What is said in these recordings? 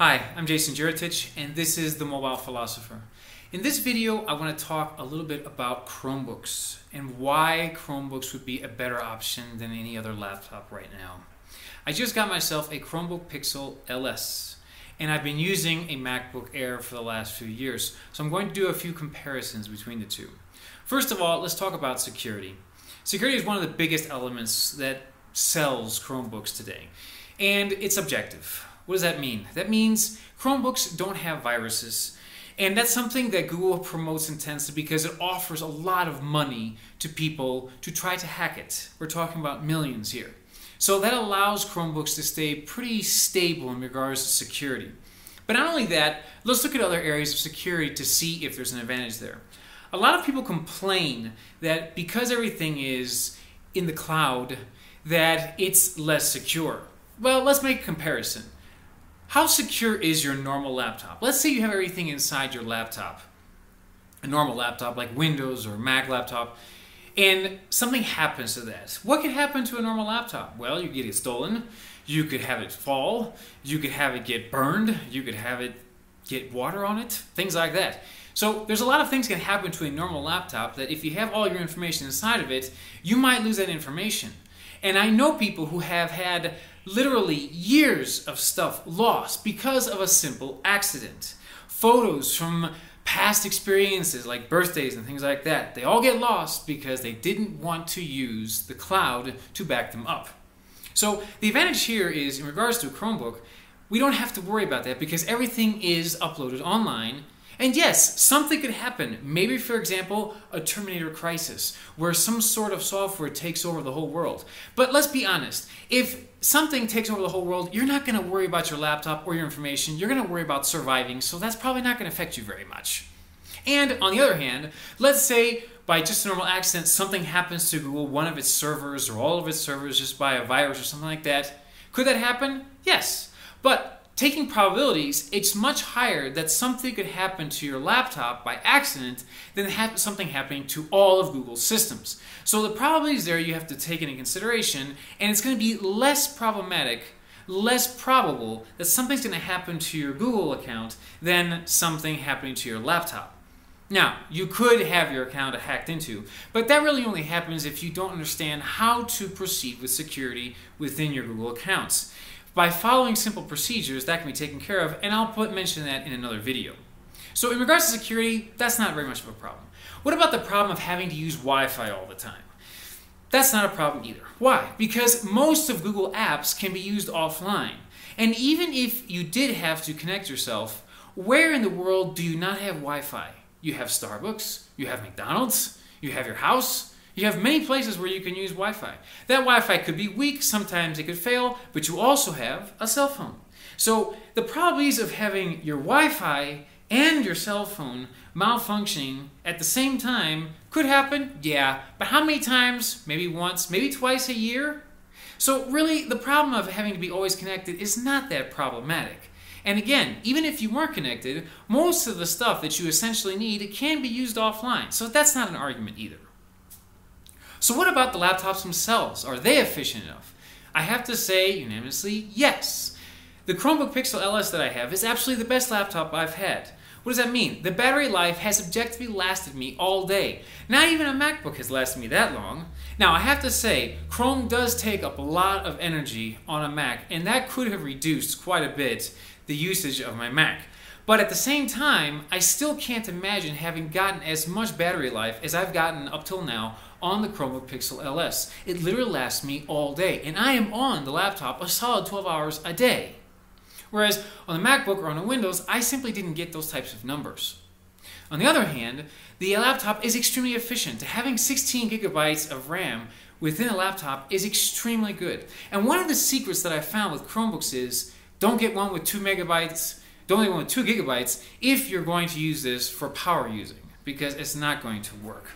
Hi, I'm Jason Juratich, and this is The Mobile Philosopher. In this video, I want to talk a little bit about Chromebooks and why Chromebooks would be a better option than any other laptop right now. I just got myself a Chromebook Pixel LS, and I've been using a MacBook Air for the last few years, so I'm going to do a few comparisons between the two. First of all, let's talk about security. Security is one of the biggest elements that sells Chromebooks today, and it's objective. What does that mean? That means Chromebooks don't have viruses, and that's something that Google promotes intensely because it offers a lot of money to people to try to hack it. We're talking about millions here. So that allows Chromebooks to stay pretty stable in regards to security. But not only that, let's look at other areas of security to see if there's an advantage there. A lot of people complain that because everything is in the cloud, that it's less secure. Well, let's make a comparison. How secure is your normal laptop? Let's say you have everything inside your laptop, a normal laptop like Windows or Mac laptop, and something happens to that. What could happen to a normal laptop? Well, you could get it stolen, you could have it fall, you could have it get burned, you could have it get water on it, things like that. So there's a lot of things that can happen to a normal laptop that if you have all your information inside of it, you might lose that information. And I know people who have had literally years of stuff lost because of a simple accident. Photos from past experiences like birthdays and things like that, they all get lost because they didn't want to use the cloud to back them up. So the advantage here is in regards to a Chromebook, we don't have to worry about that because everything is uploaded online. And yes, something could happen. Maybe, for example, a Terminator crisis, where some sort of software takes over the whole world. But let's be honest, if something takes over the whole world, you're not going to worry about your laptop or your information. You're going to worry about surviving, so that's probably not going to affect you very much. And on the other hand, let's say by just a normal accident, something happens to Google, one of its servers or all of its servers just by a virus or something like that. Could that happen? Yes. But taking probabilities, it's much higher that something could happen to your laptop by accident than something happening to all of Google's systems. So the probabilities there you have to take into consideration, and it's going to be less problematic, less probable that something's going to happen to your Google account than something happening to your laptop. Now, you could have your account hacked into, but that really only happens if you don't understand how to proceed with security within your Google accounts. By following simple procedures, that can be taken care of, and I'll mention that in another video. So in regards to security, that's not very much of a problem. What about the problem of having to use Wi-Fi all the time? That's not a problem either. Why? Because most of Google apps can be used offline. And even if you did have to connect yourself, where in the world do you not have Wi-Fi? You have Starbucks, you have McDonald's, you have your house. You have many places where you can use Wi-Fi. That Wi-Fi could be weak, sometimes it could fail, but you also have a cell phone. So the probabilities of having your Wi-Fi and your cell phone malfunctioning at the same time could happen, yeah, but how many times? Maybe once, maybe twice a year? So really, the problem of having to be always connected is not that problematic. And again, even if you weren't connected, most of the stuff that you essentially need can be used offline, so that's not an argument either. So what about the laptops themselves? Are they efficient enough? I have to say unanimously, yes. The Chromebook Pixel LS that I have is absolutely the best laptop I've had. What does that mean? The battery life has objectively lasted me all day. Not even a MacBook has lasted me that long. Now I have to say, Chrome does take up a lot of energy on a Mac, and that could have reduced quite a bit the usage of my Mac. But at the same time, I still can't imagine having gotten as much battery life as I've gotten up till now on the Chromebook Pixel LS. It literally lasts me all day, and I am on the laptop a solid 12 hours a day. Whereas on the MacBook or on a Windows, I simply didn't get those types of numbers. On the other hand, the laptop is extremely efficient. Having 16 gigabytes of RAM within a laptop is extremely good. And one of the secrets that I found with Chromebooks is don't get one with 2 megabytes. Don't get one with 2 gigabytes if you're going to use this for power using, because it's not going to work.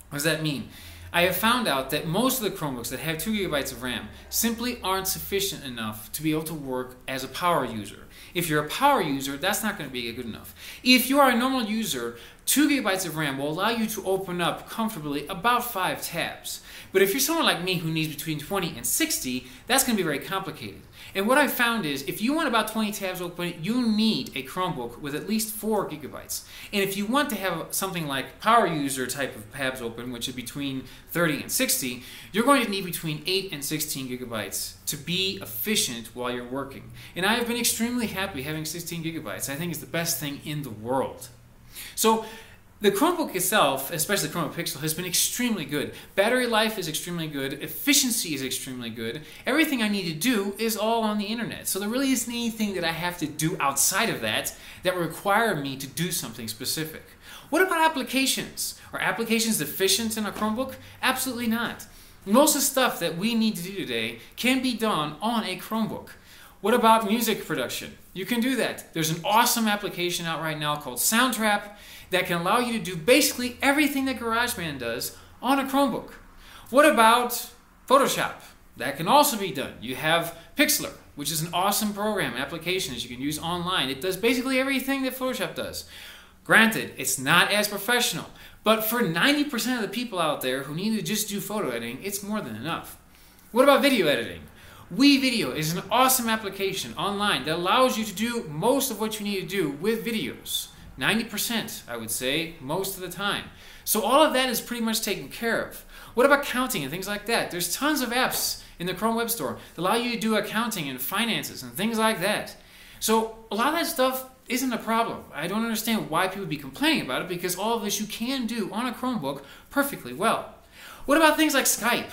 What does that mean? I have found out that most of the Chromebooks that have 2 gigabytes of RAM simply aren't sufficient enough to be able to work as a power user. If you're a power user, that's not going to be good enough. If you are a normal user, 2 gigabytes of RAM will allow you to open up comfortably about 5 tabs. But if you're someone like me who needs between 20 and 60, that's going to be very complicated. And what I found is if you want about 20 tabs open, you need a Chromebook with at least 4 gigabytes. And if you want to have something like power user type of tabs open, which is between 30 and 60, you're going to need between 8 and 16 gigabytes to be efficient while you're working. And I have been extremely happy having 16 gigabytes. I think it's the best thing in the world. So the Chromebook itself, especially the Chromebook Pixel, has been extremely good. Battery life is extremely good. Efficiency is extremely good. Everything I need to do is all on the internet. So there really isn't anything that I have to do outside of that that require me to do something specific. What about applications? Are applications efficient in a Chromebook? Absolutely not. Most of the stuff that we need to do today can be done on a Chromebook. What about music production? You can do that. There's an awesome application out right now called Soundtrap that can allow you to do basically everything that GarageBand does on a Chromebook. What about Photoshop? That can also be done. You have Pixlr, which is an awesome program, application that you can use online. It does basically everything that Photoshop does. Granted, it's not as professional, but for 90% of the people out there who need to just do photo editing, it's more than enough. What about video editing? WeVideo is an awesome application online that allows you to do most of what you need to do with videos. 90%, I would say, most of the time. So all of that is pretty much taken care of. What about accounting and things like that? There's tons of apps in the Chrome Web Store that allow you to do accounting and finances and things like that. So a lot of that stuff isn't a problem. I don't understand why people would be complaining about it, because all of this you can do on a Chromebook perfectly well. What about things like Skype?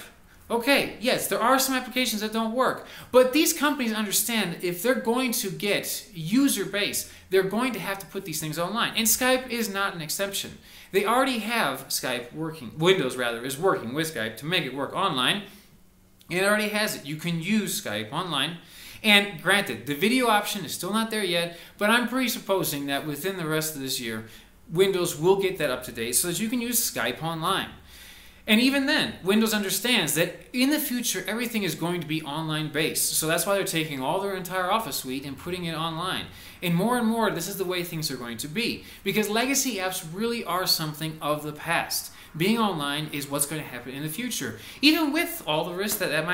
Okay, yes, there are some applications that don't work, but these companies understand if they're going to get user base, they're going to have to put these things online. And Skype is not an exception. They already have Skype working, Windows rather, is working with Skype to make it work online, and it already has it. You can use Skype online. And granted, the video option is still not there yet, but I'm presupposing that within the rest of this year, Windows will get that up to date so that you can use Skype online. And even then, Windows understands that in the future, everything is going to be online based. So that's why they're taking all their entire Office suite and putting it online. And more, this is the way things are going to be. Because legacy apps really are something of the past. Being online is what's going to happen in the future, even with all the risks that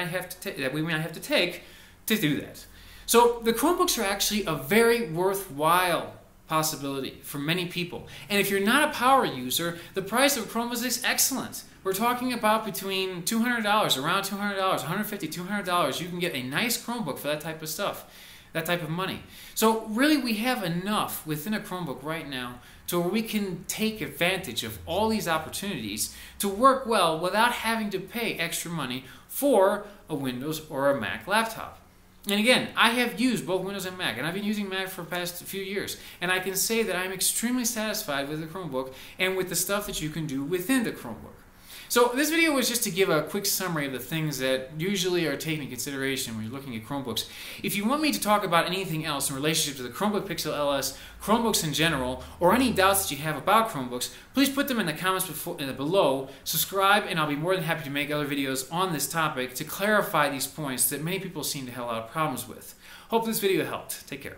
we might have to take to do that. So the Chromebooks are actually a very worthwhile possibility for many people. And if you're not a power user, the price of Chromebooks is excellent. We're talking about between $200, around $200, $150, $200. You can get a nice Chromebook for that type of stuff, that type of money. So really we have enough within a Chromebook right now to where we can take advantage of all these opportunities to work well without having to pay extra money for a Windows or a Mac laptop. And again, I have used both Windows and Mac, and I've been using Mac for the past few years. And I can say that I'm extremely satisfied with the Chromebook and with the stuff that you can do within the Chromebook. So this video was just to give a quick summary of the things that usually are taken into consideration when you're looking at Chromebooks. If you want me to talk about anything else in relationship to the Chromebook Pixel LS, Chromebooks in general, or any doubts that you have about Chromebooks, please put them in the comments below. Subscribe, and I'll be more than happy to make other videos on this topic to clarify these points that many people seem to have a lot of problems with. Hope this video helped. Take care.